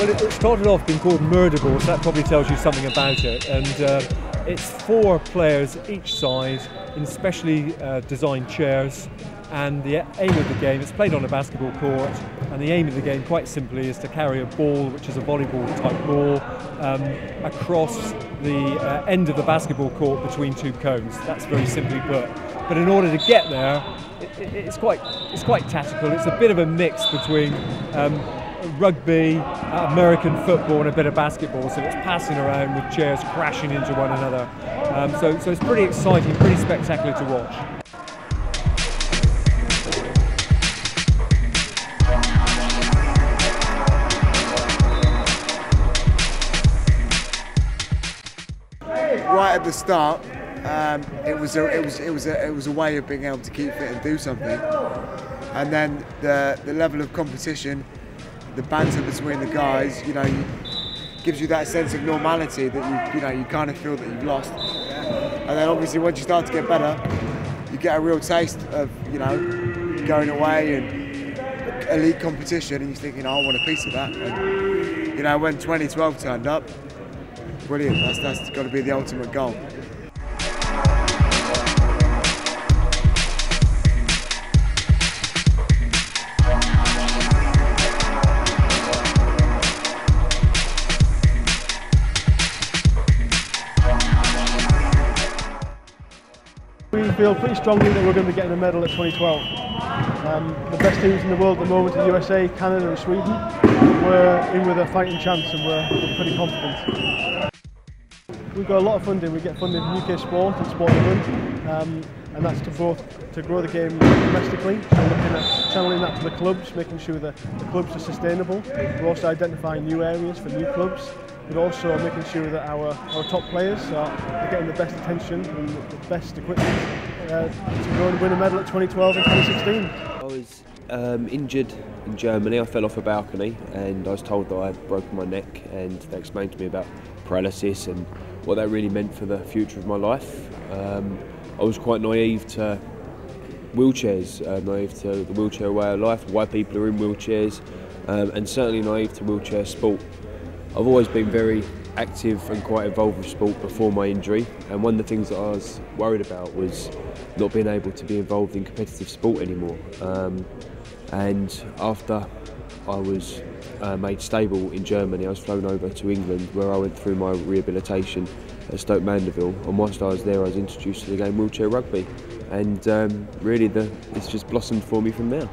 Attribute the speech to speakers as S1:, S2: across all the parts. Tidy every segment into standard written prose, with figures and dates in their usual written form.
S1: Well, it started off being called murder ball, so that probably tells you something about it. And it's 4 players each side in specially designed chairs. And the aim of the game, it's played on a basketball court, and the aim of the game, quite simply, is to carry a ball, which is a volleyball type ball, across the end of the basketball court between 2 cones. That's very simply put. But in order to get there, it's quite tactical. It's a bit of a mix between rugby, American football, and a bit of basketball. So it's passing around with chairs crashing into one another. So it's pretty exciting, pretty spectacular to watch.
S2: Right at the start, it was a way of being able to keep fit and do something, and then the level of competition, the banter between the guys, gives you that sense of normality that you kind of feel that you've lost, and then obviously once you start to get better, you get a real taste of going away and elite competition, and you're thinking, oh, I want a piece of that. And when 2012 turned up, brilliant. That's got to be the ultimate goal.
S3: We feel pretty strongly that we're going to be getting a medal at 2012. The best teams in the world at the moment are USA, Canada and Sweden. We're in with a fighting chance, and we're pretty confident. We've got a lot of funding. We get funding from UK Sport and Sport England, and that's to grow the game domestically. So we're looking at channeling that to the clubs, making sure that the clubs are sustainable. We're also identifying new areas for new clubs, but also making sure that our top players are getting the best attention and the best equipment to go and win a medal at 2012 and 2016.
S4: I was injured in Germany. I fell off a balcony and I was told that I had broken my neck, and they explained to me about paralysis and what that really meant for the future of my life. I was quite naive to wheelchairs, naive to the wheelchair way of life, why people are in wheelchairs, and certainly naive to wheelchair sport. I've always been very active and quite involved with sport before my injury, and one of the things that I was worried about was not being able to be involved in competitive sport anymore. And after I was made stable in Germany, I was flown over to England, where I went through my rehabilitation at Stoke Mandeville, and whilst I was there I was introduced to the game wheelchair rugby, and really it's just blossomed for me from there.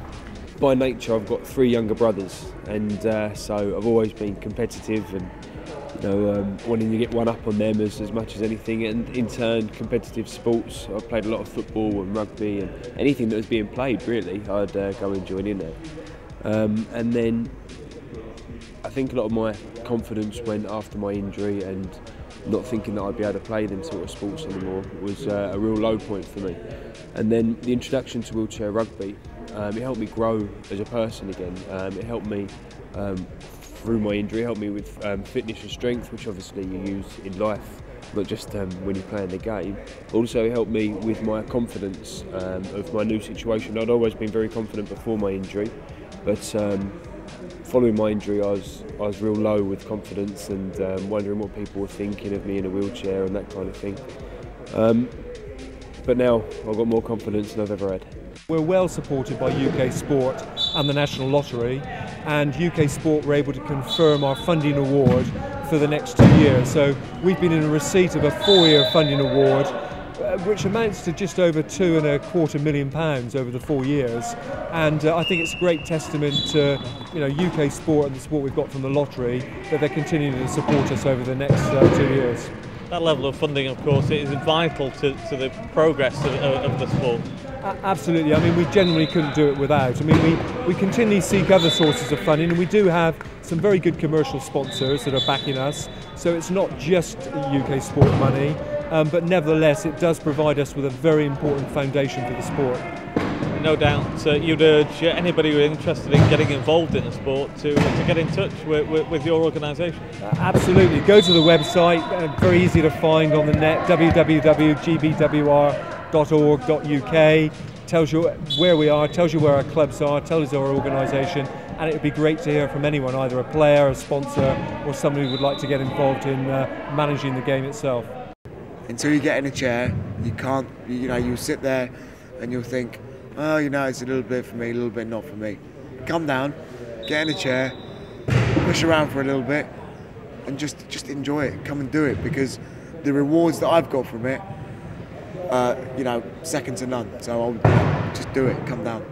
S4: By nature I've got 3 younger brothers, and so I've always been competitive and wanting to get one up on them as much as anything, and in turn competitive sports. I've played a lot of football and rugby, and anything that was being played really I'd go and join in there. And then I think a lot of my confidence went after my injury, and not thinking that I'd be able to play them sort of sports anymore was a real low point for me. And then the introduction to wheelchair rugby, it helped me grow as a person again. It helped me through my injury, helped me with fitness and strength, which obviously you use in life, not just when you're playing the game. Also it helped me with my confidence of my new situation. I'd always been very confident before my injury, but following my injury I was real low with confidence, and wondering what people were thinking of me in a wheelchair and that kind of thing. But now I've got more confidence than I've ever had.
S1: We're well supported by UK Sport and the National Lottery, and UK Sport were able to confirm our funding award for the next 2 years. So we've been in a receipt of a 4-year funding award, which amounts to just over £2.25 million over the 4 years, and I think it's a great testament to UK Sport and the support we've got from the lottery, that they're continuing to support us over the next 2 years.
S5: That level of funding, of course, is vital to the progress of the sport.
S1: Absolutely. I mean, we generally couldn't do it without. I mean, we continually seek other sources of funding, and we do have some very good commercial sponsors that are backing us. So it's not just UK Sport money, but nevertheless, it does provide us with a very important foundation for the sport.
S5: No doubt you'd urge anybody who's interested in getting involved in the sport to get in touch with your organisation.
S1: Absolutely. Go to the website, very easy to find on the net, www.gbwr.org.uk. Tells you where we are, tells you where our clubs are, tells you our organisation, and it would be great to hear from anyone, either a player, a sponsor, or somebody who would like to get involved in managing the game itself.
S2: Until you get in a chair, you can't, you sit there and you'll think, oh, it's a little bit for me, a little bit not for me. Come down, get in a chair, push around for a little bit, and just enjoy it. Come and do it, because the rewards that I've got from it, second to none. So I'll just do it. Come down.